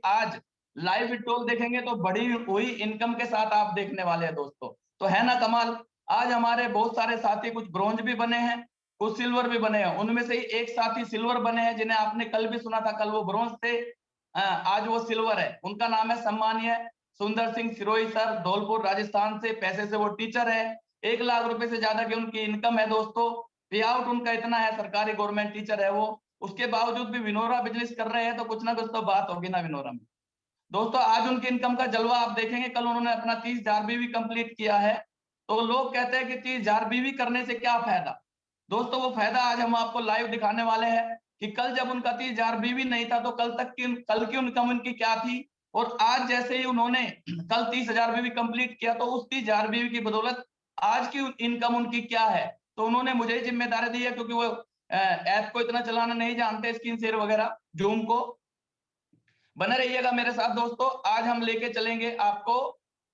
आज live withdrawal देखेंगे तो बड़ी हुई इनकम के साथ आप देखने वाले हैं दोस्तों। तो है ना कमाल। आज हमारे बहुत सारे साथी कुछ ब्रॉन्ज भी बने हैं, कुछ सिल्वर भी बने हैं। उनमें से ही एक साथी सिल्वर बने हैं जिन्हें आपने कल भी सुना था, कल वो ब्रॉन्ज थे, आज वो सिल्वर है। उनका नाम है सम्मानीय सुंदर सिंह सिरोही सर, धौलपुर राजस्थान से। पैसे से वो टीचर है, 1 लाख रुपए से ज्यादा की उनकी इनकम है दोस्तों। पे आउट उनका इतना है, सरकारी गवर्नमेंट टीचर है वो। उसके बावजूद भी विनोरा बिजनेस कर रहे हैं, तो कुछ ना कुछ तो बात होगी ना विनोरा में दोस्तों। आज उनकी इनकम का जलवा आप देखेंगे। कल उन्होंने अपना 30,000 बीवी कंप्लीट किया है। तो लोग कहते हैं कि 30,000 बीवी करने से क्या फायदा। दोस्तों वो फायदा आज हम आपको लाइव दिखाने वाले हैं कि कल जब उनका 30,000 बीवी नहीं था तो कल की इनकम उनकी क्या थी। और आज जैसे ही उन्होंने कल 30,000 बीवी कंप्लीट किया तो उस 30,000 बीवी की बदौलत आज की इनकम उनकी क्या है। तो उन्होंने मुझे ही जिम्मेदारी दी है, क्योंकि वो ऐप को इतना चलाना नहीं जानते, स्क्रीन शेयर वगैरह जूम को। बने रहिएगा मेरे साथ दोस्तों। आज हम लेके चलेंगे आपको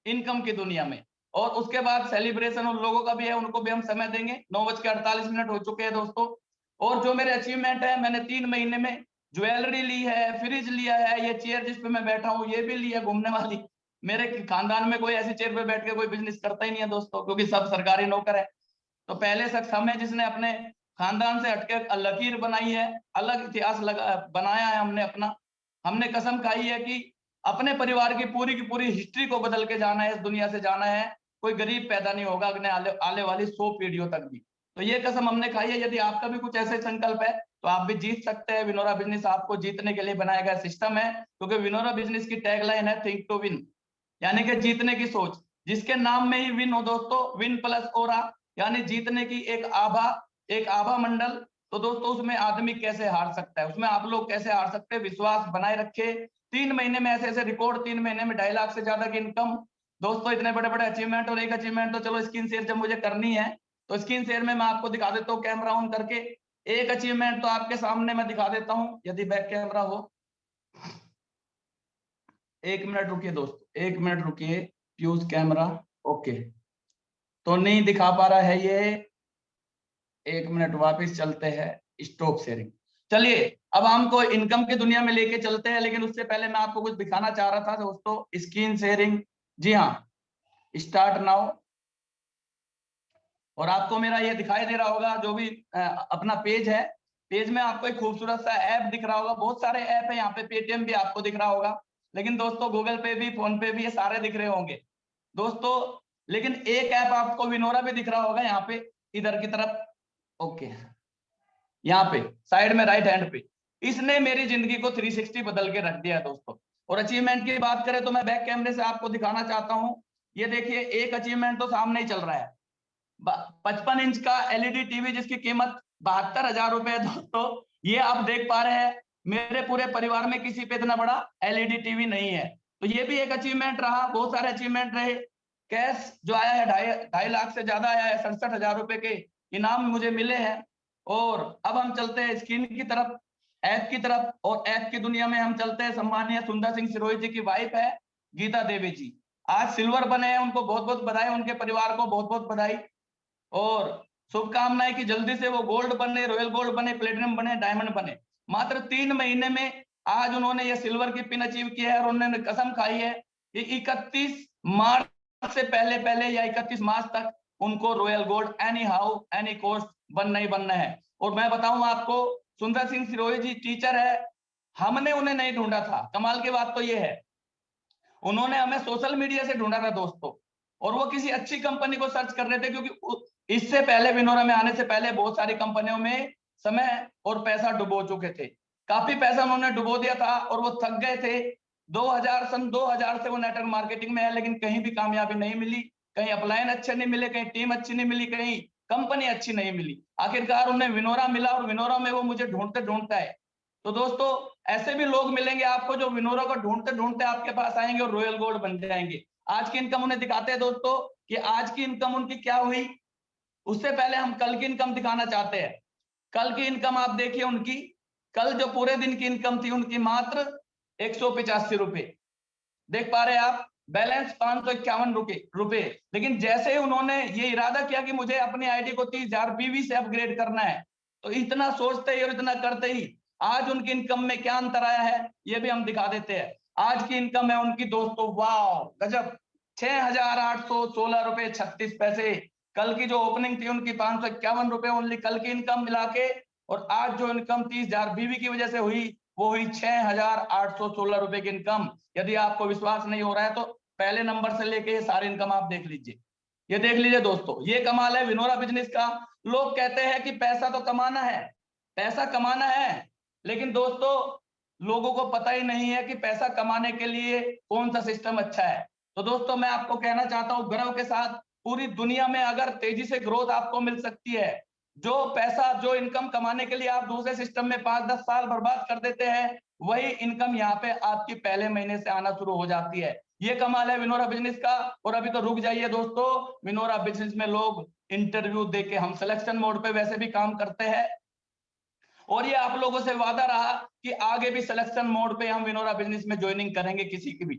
इनकम की दुनिया में, और उसके बाद सेलिब्रेशन उन लोगों का भी है, उनको भी हम समय देंगे। 9:48 हो चुके हैं दोस्तों। और जो मेरे अचीवमेंट है, मैंने 3 महीने में ज्वेलरी ली है, फ्रिज लिया है, ये चेयर जिस पे मैं बैठा हूँ ये भी ली है घूमने वाली। मेरे खानदान में कोई ऐसी चेयर पे बैठ के कोई बिजनेस करता ही नहीं है दोस्तों, क्योंकि सब सरकारी नौकर है। तो पहले शख्स हम है जिसने अपने खानदान से हटके लकीर बनाई है, अलग इतिहास बनाया है हमने अपना। हमने कसम खाई है कि अपने परिवार की पूरी हिस्ट्री को बदल के जाना है, इस दुनिया से जाना है। कोई गरीब पैदा नहीं होगा अगले आने वाली 100 पीढ़ियों तक भी। तो ये कसम हमने खाई है। यदि आपका भी कुछ ऐसे संकल्प है तो आप भी जीत सकते हैं। विनोरा बिजनेस आपको जीतने के लिए बनाया गया सिस्टम है, क्योंकि विनोरा बिजनेस की टैगलाइन है थिंक टू विन, यानी कि जीतने की सोच। जिसके नाम में ही विन हो दोस्तों, विन प्लस ओरा, यानी जीतने की एक आभा मंडल। तो दोस्तों उसमें आदमी कैसे हार सकता है, उसमें आप लोग कैसे हार सकते हैं। विश्वास बनाए रखे। 3 महीने में ऐसे रिकॉर्ड, 3 महीने में 2.5 लाख से ज्यादा की इनकम दोस्तों। इतने बड़े बड़े अचीवमेंट, और एक अचीवमेंट तो चलो स्क्रीन शेयर जब मुझे करनी है तो स्क्रीन शेयर में मैं आपको दिखा देता हूँ कैमरा ऑन करके। एक अचीवमेंट तो आपके सामने मैं दिखा देता हूँ, यदि बैक कैमरा हो। 1 मिनट रुकिए दोस्तों, 1 मिनट रुकिए। Use camera, okay. तो नहीं दिखा पा रहा है ये। 1 मिनट, वापिस चलते हैं स्टॉप शेयरिंग। चलिए अब हमको इनकम की दुनिया में लेके चलते हैं, लेकिन उससे पहले मैं आपको कुछ दिखाना चाह रहा था दोस्तों। स्क्रीन शेयरिंग, जी हाँ, स्टार्ट नाउ। और आपको मेरा ये दिखाई दे रहा होगा जो भी अपना पेज है। पेज में आपको एक खूबसूरत सा ऐप दिख रहा होगा। बहुत सारे ऐप है यहाँ पे, पेटीएम भी आपको दिख रहा होगा, लेकिन दोस्तों गूगल पे भी, फोन पे भी, ये सारे दिख रहे होंगे दोस्तों। लेकिन एक ऐप आपको विनोरा भी दिख रहा होगा यहाँ पे, इधर की तरफ, ओके, यहाँ पे साइड में राइट हैंड पे। इसने मेरी जिंदगी को 360 बदल के रख दिया है दोस्तों। और अचीवमेंट की बात करें तो मैं बैक कैमरे से आपको दिखाना चाहता हूँ। ये देखिए, एक अचीवमेंट तो सामने ही चल रहा है। 55 इंच का एलईडी टीवी जिसकी कीमत 72,000 रुपए है दोस्तों। ये आप देख पा रहे हैं, मेरे पूरे परिवार में किसी पे इतना बड़ा एलईडी टीवी नहीं है। तो ये भी एक अचीवमेंट रहा। बहुत सारे अचीवमेंट रहे। कैश जो आया है 2.5 लाख से ज्यादा आया है, 67,000 रुपए के इनाम मुझे मिले हैं। और अब हम चलते हैं स्क्रीन की तरफ, ऐप की तरफ। और ऐप की दुनिया में हम चलते हैं। सम्मानीय सुंदर सिंह सिरोही जी की वाइफ है गीता देवी जी, आज सिल्वर बने हैं। उनको बहुत बहुत बधाई, उनके परिवार को बहुत बहुत बधाई और शुभकामनाएं कि जल्दी से वो गोल्ड बने, रॉयल गोल्ड बने, प्लेटिनम बने, डायमंड बने। मात्र 3 महीने में आज उन्होंने ये सिल्वर की पिन अचीव किया है। और उन्होंने कसम खाई है कि 31 मार्च से पहले पहले या 31 मार्च तक उनको royal gold any how any cost बनना ही बनना है। और मैं बताऊं आपको, सुंदर सिंह सिरोही जी टीचर है, हमने उन्हें नहीं ढूंढा था। कमाल की बात तो ये है, उन्होंने हमें सोशल मीडिया से ढूंढा था दोस्तों। और वो किसी अच्छी कंपनी को सर्च कर रहे थे, क्योंकि इससे पहले विनोरा में आने से पहले बहुत सारी कंपनियों में समय और पैसा डुबो चुके थे। काफी पैसा उन्होंने डुबो दिया था और वो थक गए थे। 2000 से वो नेटवर्क मार्केटिंग में है, लेकिन कहीं भी कामयाबी नहीं मिली। कहीं अपलाइन अच्छे नहीं मिले, कहीं टीम अच्छी नहीं मिली, कहीं कंपनी अच्छी नहीं मिली। आखिरकार उन्हें विनोरा मिला, और विनोरा में वो मुझे ढूंढते ढूंढता है। तो दोस्तों ऐसे भी लोग मिलेंगे आपको जो विनोरा को ढूंढते ढूंढते आपके पास आएंगे और रॉयल गोल्ड बन जाएंगे। आज की इनकम उन्हें दिखाते हैं दोस्तों कि आज की इनकम उनकी क्या हुई। उससे पहले हम कल की इनकम दिखाना चाहते हैं। कल की इनकम आप देखिए उनकी। कल जो पूरे दिन की इनकम थी उनकी मात्र 185 रुपए। देख पा रहे हैं आप, बैलेंस 551 रुपए। लेकिन जैसे ही उन्होंने ये इरादा किया कि मुझे अपनी आईडी को 30,000 बीवी से अपग्रेड करना है, तो इतना सोचते ही और इतना करते ही आज उनकी इनकम में क्या अंतर आया है ये भी हम दिखा देते हैं। आज की इनकम है उनकी दोस्तों, वाह गजब, 6,816 रुपए 36 पैसे। कल की जो ओपनिंग थी उनकी 551 रुपए ओनली, कल की इनकम मिला के। और आज जो इनकम 30,000 बीवी की वजह से हुई, वो हुई 6,816 रुपए की इनकम। यदि आपको विश्वास नहीं हो रहा है तो पहले नंबर से लेके ये सारी इनकम आप देख लीजिए। ये देख लीजिए दोस्तों, ये कमाल है विनोरा बिजनेस का। लोग कहते हैं कि पैसा तो कमाना है, पैसा कमाना है, लेकिन दोस्तों लोगों को पता ही नहीं है कि पैसा कमाने के लिए कौन सा सिस्टम अच्छा है। तो दोस्तों मैं आपको कहना चाहता हूं गर्व के साथ, पूरी दुनिया में अगर तेजी से ग्रोथ आपको मिल सकती है, जो पैसा जो इनकम कमाने के लिए आप दूसरे सिस्टम में 5-10 साल बर्बाद कर देते हैं, वही इनकम यहाँ पे आपकी पहले महीने से आना शुरू हो जाती है। ये कमाल है विनोरा बिजनेस का। और अभी तो रुक जाइए दोस्तों, विनोरा बिजनेस में लोग इंटरव्यू देके, हम सिलेक्शन मोड पे वैसे भी काम करते हैं, और ये आप लोगों से वादा रहा कि आगे भी सिलेक्शन मोड पे हम विनोरा बिजनेस में ज्वाइनिंग करेंगे किसी की भी।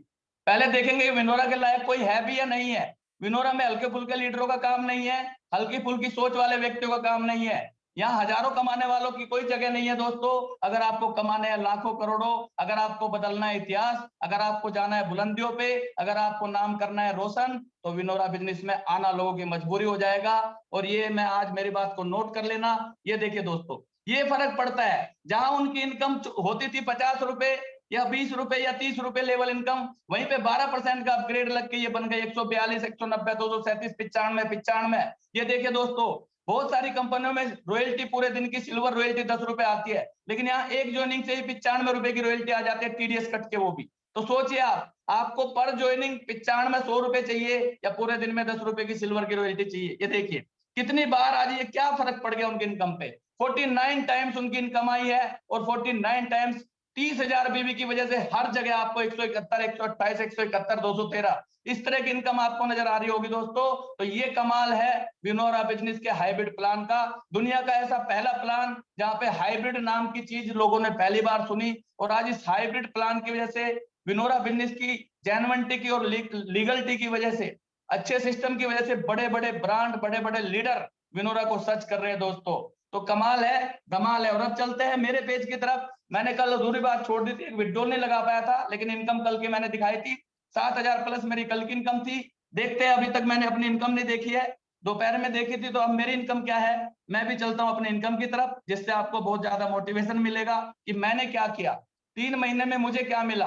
पहले देखेंगे विनोरा के लायक कोई है भी या नहीं है। विनोरा में हल्के फुल्के लीडरों का काम नहीं है, हल्की फुल्की सोच वाले व्यक्तियों का काम नहीं है। यहाँ हजारों कमाने वालों की कोई जगह नहीं है दोस्तों। अगर आपको कमाने हैं लाखों करोड़ों, अगर आपको बदलना है इतिहास, अगर आपको जाना है बुलंदियों पे, अगर आपको नाम करना है रोशन, तो विनोरा बिजनेस में आना लोगों की मजबूरी हो जाएगा। और ये मैं आज मेरी बात को नोट कर लेना। ये देखिए दोस्तों, ये फर्क पड़ता है, जहां उनकी इनकम होती थी 50 रुपए या 20 रुपए या 30 रुपए लेवल इनकम, वहीं पे 12% का अपग्रेड लग के ये बन गए 142, 190, 237, 95। ये देखिए दोस्तों, बहुत सारी कंपनियों में रॉयल्टी पूरे दिन की सिल्वर रॉयल्टी 10 रुपए आती है, लेकिन यहाँ एक ज्वाइनिंग से ही 95 रुपए की रॉयल्टी आ जाती है, टीडीएस कट के वो भी। तो सोचिए आप, आपको पर ज्वाइनिंग 95 100 रुपए चाहिए या पूरे दिन में 10 रुपए की सिल्वर की रॉयल्टी चाहिए। ये देखिए कितनी बार आज ये क्या फर्क पड़ गया उनकी इनकम पे। 49 टाइम्स उनकी इनकम आई है, और 49 टाइम्स 30,000 बीवी की वजह से हर जगह आपको 171, 128, 171, 213 इस तरह की इनकम आपको नजर आ रही होगी दोस्तों। तो ये कमाल है विनोरा बिजनेस के हाइब्रिड प्लान का। दुनिया का ऐसा पहला प्लान जहां पे हाइब्रिड नाम की चीज लोगों ने पहली बार सुनी, और आज इस हाइब्रिड प्लान की वजह से विनोरा बिजनेस की जेन्युइनिटी की और लीगलिटी की वजह से, अच्छे सिस्टम की वजह से बड़े बड़े ब्रांड, बड़े बड़े लीडर विनोरा को सर्च कर रहे हैं दोस्तों। तो कमाल है, धमाल है। और अब चलते हैं मेरे पेज की तरफ। मैंने कल अधूरी बात छोड़ दी थी, विड्रॉल नहीं लगा पाया था, लेकिन इनकम कल की मैंने दिखाई थी, 7,000 प्लस मेरी कल की इनकम थी। देखते हैं, अभी तक मैंने अपनी इनकम नहीं देखी है, दोपहर में देखी थी, तो अब मेरी इनकम क्या है। मैं भी चलता हूं अपनी इनकम की तरफ, जिससे आपको बहुत ज्यादा मोटिवेशन मिलेगा कि मैंने क्या किया, 3 महीने में मुझे क्या मिला।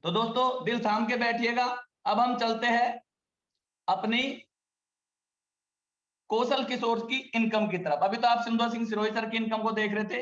तो दोस्तों दिल थाम के बैठिएगा। अब हम चलते हैं अपनी कौशल किशोर की इनकम की तरफ। अभी तो आप सिंधु सिंह सिरोही सर की इनकम को देख रहे थे,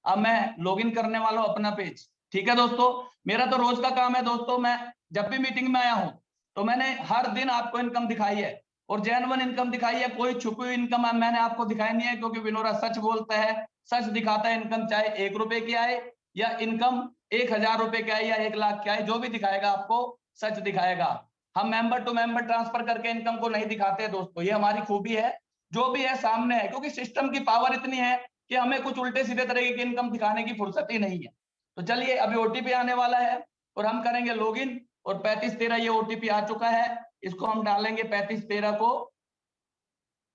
अब मैं लॉगिन करने वाला हूं अपना पेज। ठीक है दोस्तों, मेरा तो रोज का काम है दोस्तों, मैं जब भी मीटिंग में आया हूं तो मैंने हर दिन आपको इनकम दिखाई है, और जेन्युइन इनकम दिखाई है, कोई छुपी हुई इनकम मैंने आपको दिखाई नहीं है, क्योंकि विनोरा सच बोलता है, सच दिखाता है। इनकम चाहे 1 रुपए की आए या इनकम 1,000 रुपए की आए या 1 लाख की आए, जो भी दिखाएगा आपको सच दिखाएगा। हम मेंबर टू मेंबर ट्रांसफर करके इनकम को नहीं दिखाते दोस्तों, ये हमारी खूबी है। जो भी है सामने है, क्योंकि सिस्टम की पावर इतनी है कि हमें कुछ उल्टे सीधे तरीके की इनकम दिखाने की फुर्सत ही नहीं है। तो चलिए, अभी ओटीपी आने वाला है और हम करेंगे लॉगिन, और 3513 ये ओटीपी आ चुका है, इसको हम डालेंगे 3513 को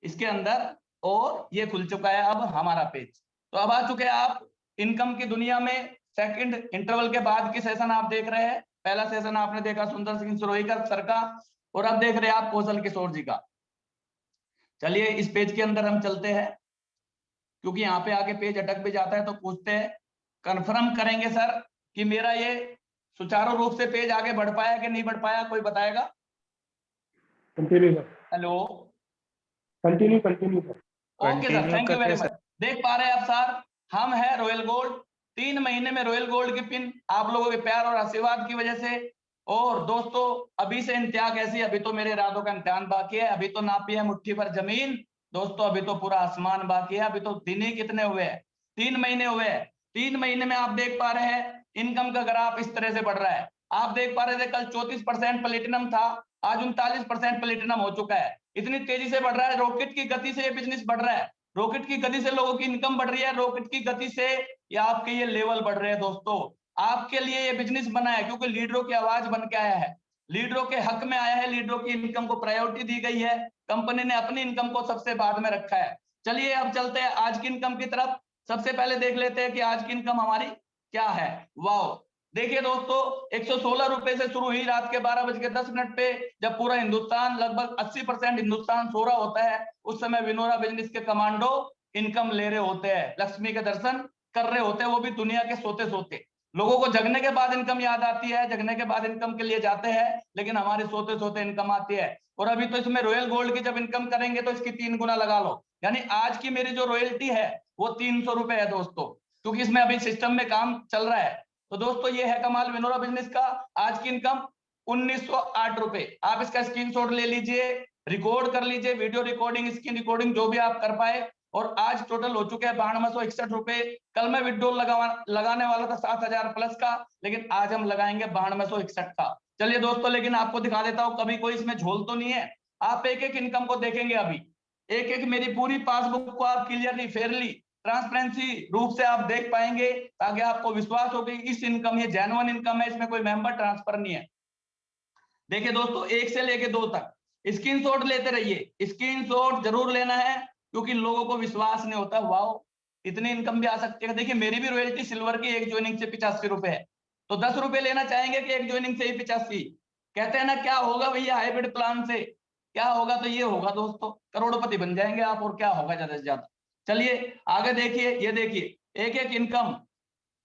इसके अंदर, और ये खुल चुका है अब हमारा पेज। तो अब आ चुके हैं आप इनकम की दुनिया में। सेकंड इंटरवल के बाद की सेशन आप देख रहे हैं। पहला सेशन आपने देखा सुंदर सिंह सिरोही सर का, और अब देख रहे हैं आप कौशल किशोर जी का। चलिए इस पेज के अंदर हम चलते हैं, क्योंकि यहाँ पे आके पेज अटक भी जाता है, तो पूछते हैं, कंफर्म करेंगे सर कि मेरा ये सुचारू रूप से पेज आगे बढ़ पाया कि नहीं बढ़ पाया, कोई बताएगा। Continue sir. Hello, continue sir. Okay sir, thank you very much. देख पा रहे हैं आप सर, हम है रॉयल गोल्ड, 3 महीने में रॉयल गोल्ड की पिन आप लोगों के प्यार और आशीर्वाद की वजह से। और दोस्तों अभी से इंतहा कैसी, अभी तो मेरे इरादों का इम्तिहान बाकी है, अभी तो नापी है मुट्ठी भर जमीन दोस्तों, अभी तो पूरा आसमान बाकी है। अभी तो दिन ही कितने हुए हैं, 3 महीने हुए हैं। 3 महीने में आप देख पा रहे हैं इनकम का ग्राफ इस तरह से बढ़ रहा है। आप देख पा रहे थे कल 34% प्लेटिनम था, आज 39% प्लेटिनम हो चुका है। इतनी तेजी से बढ़ रहा है, रॉकेट की गति से ये बिजनेस बढ़ रहा है, रॉकेट की गति से लोगों की इनकम बढ़ रही है, रॉकेट की गति से ये आपके ये लेवल बढ़ रहे हैं दोस्तों। आपके लिए ये बिजनेस बना है क्योंकि लीडरों की आवाज बन के आया है, लीडरों के हक में आया है, लीडरों की इनकम को प्रायोरिटी दी गई है, कंपनी ने अपनी इनकम को सबसे बाद में रखा है। चलिए अब चलते हैं आज की इनकम की तरफ। सबसे पहले देख लेते हैं कि आज की इनकम हमारी क्या है। वाओ, देखिए दोस्तों 116 रुपए से शुरू हुई रात के 12:10 पे, जब पूरा हिंदुस्तान लगभग 80% हिंदुस्तान सो रहा होता है, उस समय विनोरा बिजनेस के कमांडो इनकम ले रहे होते हैं, लक्ष्मी के दर्शन कर रहे होते हैं, वो भी दुनिया के सोते सोते। लोगों को जगने के बाद इनकम याद आती है, जगने के बाद इनकम के लिए जाते हैं, लेकिन हमारे सोते सोते इनकम आती है। और अभी तो इसमें रॉयल गोल्ड की जब इनकम करेंगे तो इसकी 3 गुना लगा लो, यानी आज की मेरी जो रॉयल्टी है वो 300 रुपए है दोस्तों, क्योंकि इसमें अभी सिस्टम में काम चल रहा है। तो दोस्तों ये है कमाल विनोरा बिजनेस का। आज की इनकम 1908 रुपए। आप इसका स्क्रीनशॉट ले लीजिए, रिकॉर्ड कर लीजिए, वीडियो रिकॉर्डिंग, स्क्रीन रिकॉर्डिंग जो भी आप कर पाए। और आज टोटल हो चुके हैं 9261 रुपए। कल मैं विड्रॉल लगाने वाला था 7000 प्लस का, लेकिन आज हम लगाएंगे 9261 का। चलिए दोस्तों, लेकिन आपको दिखा देता हूं, कभी कोई इसमें झोल तो नहीं है। आप एक एक इनकम को देखेंगे, अभी एक एक मेरी पूरी पासबुक को आप क्लियरली, फेयरली, ट्रांसपेरेंसी रूप से आप देख पाएंगे, ताकि आपको विश्वास हो कि इस इनकम, ये जेन्युइन इनकम है, इसमें कोई मेंबर ट्रांसफर नहीं है। देखिए दोस्तों 1 से लेके 2 तक स्क्रीनशॉट लेते रहिए, स्क्रीनशॉट जरूर लेना है, क्योंकि लोगों को विश्वास नहीं होता, वाओ इतनी इनकम भी आ सकती है। देखिए मेरी भी रॉयल्टी सिल्वर की एक ज्वाइनिंग से 85 रुपए है, तो 10 रुपए लेना चाहेंगे कि एक ज्वाइनिंग से ही 85? कहते हैं ना, क्या होगा भैया हाइब्रिड प्लान से, क्या होगा? तो ये होगा दोस्तों, करोड़पति बन जाएंगे आप, और क्या होगा ज्यादा से ज्यादा। चलिए आगे देखिए, ये देखिए एक एक इनकम।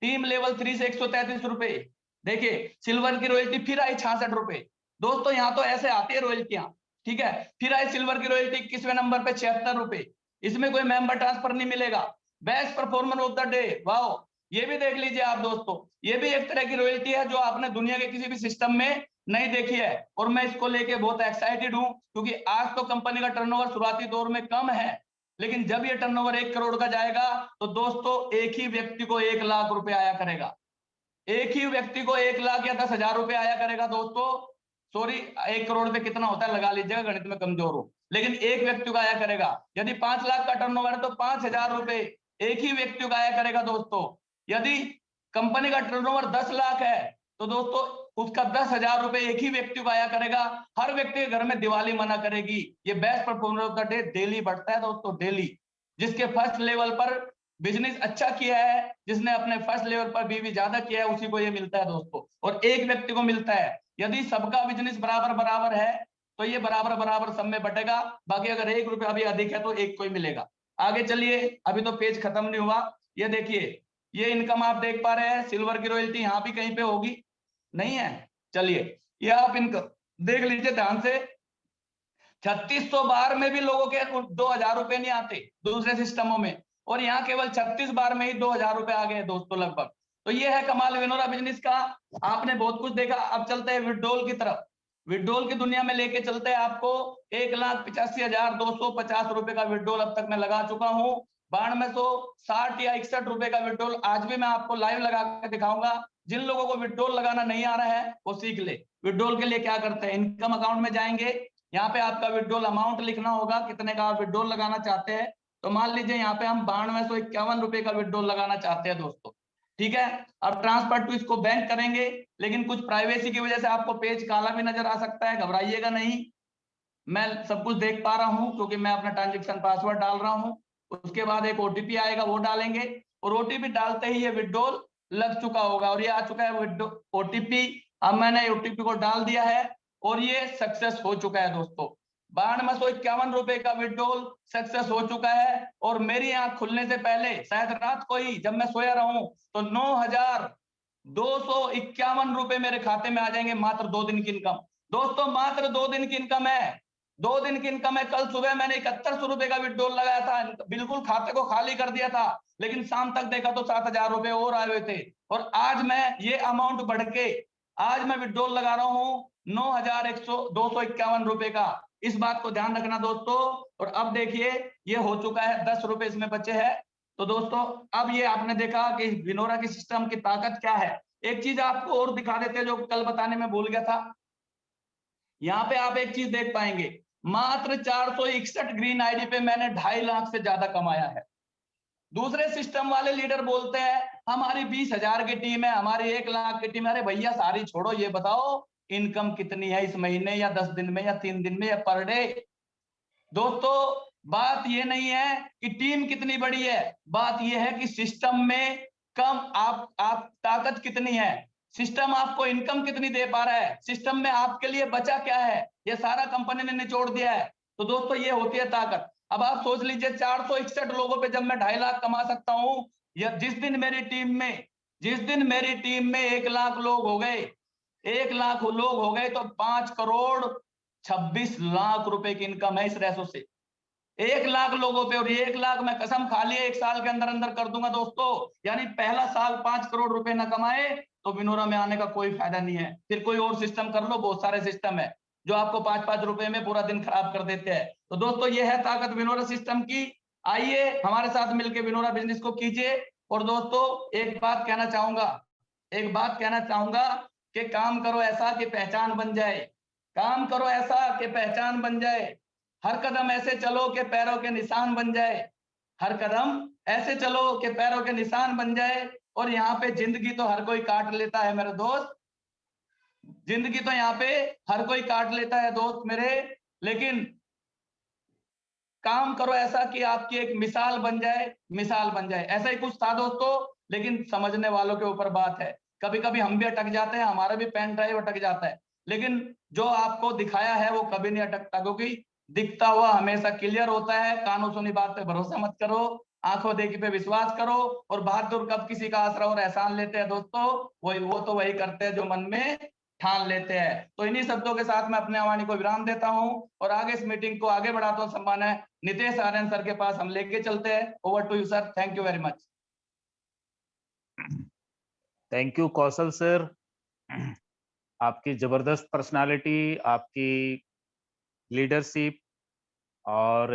टीम लेवल 3 से 133 रुपए। देखिए सिल्वर की रॉयल्टी फिर आई 66 रुपए। दोस्तों यहाँ तो ऐसे आती है रॉयल्टियां, ठीक है। फिर आई सिल्वर की रॉयल्टी 21वें नंबर पे 76 रुपए। इसमें कोई मेंबर ट्रांसफर नहीं मिलेगा। Best performer of the day, wow, ये भी देख लीजिए आप दोस्तों। ये भी एक तरह की रॉयल्टी है जो आपने दुनिया के किसी भी सिस्टम में नहीं देखी है, और मैं इसको लेके बहुत एक्साइटेड हूं, क्योंकि आज तो कंपनी का टर्नओवर शुरुआती दौर में कम है, लेकिन जब ये टर्नओवर 1 करोड़ का जाएगा तो दोस्तों एक ही व्यक्ति को 1 लाख रुपए आया करेगा। एक ही व्यक्ति को 1 लाख या 10,000 रुपए आया करेगा दोस्तों। सॉरी, 1 करोड़ पे कितना होता है लगा लीजिएगा, गणित में कमजोर हो, लेकिन एक व्यक्ति को आया करेगा। यदि 5 लाख का टर्नओवर है तो 5,000 रुपए एक ही व्यक्ति को आया करेगा दोस्तों। यदि कंपनी का टर्नओवर 10 लाख है तो दोस्तों उसका 10,000 रुपए एक ही व्यक्ति को आया करेगा। हर व्यक्ति के घर में दिवाली मना करेगी। ये best performer of the day daily बढ़ता है दोस्तों, डेली। जिसके फर्स्ट लेवल पर बिजनेस अच्छा किया है, जिसने अपने फर्स्ट लेवल पर बीवी ज्यादा किया है, उसी को ये मिलता है दोस्तों, और एक व्यक्ति को मिलता है। यदि सबका बिजनेस बराबर बराबर है तो ये बराबर बराबर सब में बटेगा। बाकी अगर 1 रुपया भी अधिक है तो एक को ही मिलेगा। आगे चलिए, अभी तो पेज खत्म नहीं हुआ। ये देखिए, ये इनकम आप देख पा रहे हैं, सिल्वर की रॉयल्टी यहाँ भी कहीं पे होगी, नहीं है? चलिए ये आप इनकम देख लीजिए ध्यान से। 3600 बार में भी लोगों के 2,000 रुपए नहीं आते दूसरे सिस्टमों में, और यहाँ केवल 36 बार में ही 2,000 रुपए आ गए दोस्तों लगभग। तो ये है कमाल विनोरा बिजनेस का। आपने बहुत कुछ देखा, अब चलते हैं विड्रॉल की तरफ। विड्रॉल की दुनिया में लेके चलते हैं आपको। 1,85,250 रुपए का विड्रॉल अब तक मैं लगा चुका हूँ। 9260 या 61 रुपए का विड्रॉल आज भी मैं आपको लाइव लगा के दिखाऊंगा। जिन लोगों को विड्रॉल लगाना नहीं आ रहा है वो सीख ले। विड्रॉल के लिए क्या करते हैं, इनकम अकाउंट में जाएंगे, यहाँ पे आपका विड्रॉल अमाउंट लिखना होगा, कितने का आप विड्रॉल लगाना चाहते हैं। तो मान लीजिए यहाँ पे हम 9251 रुपए का विड्रॉल लगाना चाहते हैं दोस्तों, ठीक है। अब ट्रांसफर टू इसको बैंक करेंगे, लेकिन कुछ प्राइवेसी की वजह से आपको पेज काला भी नजर आ सकता है, घबराइएगा नहीं। मैं सब कुछ देख पा रहा हूँ क्योंकि मैं अपना ट्रांजेक्शन पासवर्ड डाल रहा हूँ। उसके बाद एक ओटीपी आएगा, वो डालेंगे, और ओटीपी डालते ही ये विड्रॉल लग चुका होगा, और ये आ चुका है ओटीपी। अब मैंने ओटीपी को डाल दिया है और ये सक्सेस हो चुका है दोस्तों। 9251 रुपए का विड्रॉल सक्सेस हो चुका है। और मेरी आंख खुलने से पहले, शायद रात को ही जब मैं सोया रहूं, तो 9,251 रुपए मेरे खाते में आ जाएंगे, मात्र 2 दिन की इनकम दोस्तों, मात्र 2 दिन की इनकम है। 2 दिन की इनकम है। कल सुबह मैंने 7100 रुपए का विड्रॉल लगाया था, बिल्कुल खाते को खाली कर दिया था, लेकिन शाम तक देखा तो 7,000 रुपए और आए हुए थे। और आज मैं ये अमाउंट बढ़ के आज मैं विड्रॉल लगा रहा हूँ 9,251 रुपए का। इस बात को ध्यान रखना दोस्तों। और अब देखिए ये हो चुका है, 10 रुपए इसमें बचे हैं। तो दोस्तों अब ये आपने देखा कि विनोरा की सिस्टम की ताकत क्या है। एक चीज आपको और दिखा देते हैं जो कल बताने में भूल गया था। यहाँ पे आप एक चीज देख पाएंगे, मात्र 461 ग्रीन आईडी पे मैंने 2.5 लाख से ज्यादा कमाया है। दूसरे सिस्टम वाले लीडर बोलते हैं हमारी 20,000 की टीम है, हमारी 1 लाख की टीम है। अरे भैया सारी छोड़ो, ये बताओ इनकम कितनी है इस महीने, या 10 दिन में, या 3 दिन में, या पर डे। दोस्तों बात ये नहीं है कि टीम कितनी बड़ी है, बात ये है कि सिस्टम में कम आप ताकत कितनी है। सिस्टम आपको इनकम कितनी दे पा रहा है, सिस्टम में आपके लिए बचा क्या है, ये सारा कंपनी ने निचोड़ दिया है। तो दोस्तों ये होती है ताकत। अब आप सोच लीजिए 461 लोगों पे जब मैं 2.5 लाख कमा सकता हूं, या जिस दिन मेरी टीम में 1 लाख लोग हो गए, 1 लाख लोग हो गए, तो 5 करोड़ 26 लाख रुपए की इनकम है इस रेशो से। 1 लाख लोगों पे, और 1 लाख मैं कसम खा लिए 1 साल के अंदर अंदर कर दूंगा दोस्तों। यानी पहला साल 5 करोड़ रुपए ना कमाए तो विनोरा में आने का कोई फायदा नहीं है। फिर कोई और सिस्टम कर लो, बहुत सारे सिस्टम है जो आपको 5-5 रुपए में पूरा दिन खराब कर देते हैं। तो दोस्तों ये है ताकत विनोरा सिस्टम की। आइए हमारे साथ मिलकर विनोरा बिजनेस को कीजिए। और दोस्तों एक बात कहना चाहूंगा कि काम करो ऐसा कि पहचान बन जाए, काम करो ऐसा कि पहचान बन जाए, हर कदम ऐसे चलो कि पैरों के निशान बन जाए, हर कदम ऐसे चलो कि पैरों के निशान बन जाए। और यहाँ पे जिंदगी तो हर कोई काट लेता है मेरे दोस्त, जिंदगी तो यहाँ पे हर कोई काट लेता है दोस्त मेरे, लेकिन काम करो ऐसा कि आपकी एक मिसाल बन जाए। ऐसा ही कुछ था दोस्तों, लेकिन समझने वालों के ऊपर बात है। कभी कभी हम भी अटक जाते हैं, हमारा भी पेन ड्राइव अटक जाता है, लेकिन जो आपको दिखाया है वो कभी नहीं अटकता, क्योंकि दिखता हुआ हमेशा क्लियर होता है। कानों सुनी बात पे भरोसा मत करो, आंखों देखी पे विश्वास करो। और बहादुर कब किसी का आसरा और एहसान लेते हैं दोस्तों, वही करते हैं जो मन में ठान लेते हैं। तो इन्हीं शब्दों के साथ मैं अपने वाणी को विराम देता हूं और आगे इस मीटिंग को आगे बढ़ाता हूं। सम्मान है नितेश आर्यन सर के पास हम लेके चलते हैं। Over to you sir, thank you very much. Thank you Kaushal sir, आपकी जबरदस्त पर्सनालिटी, आपकी लीडरशिप और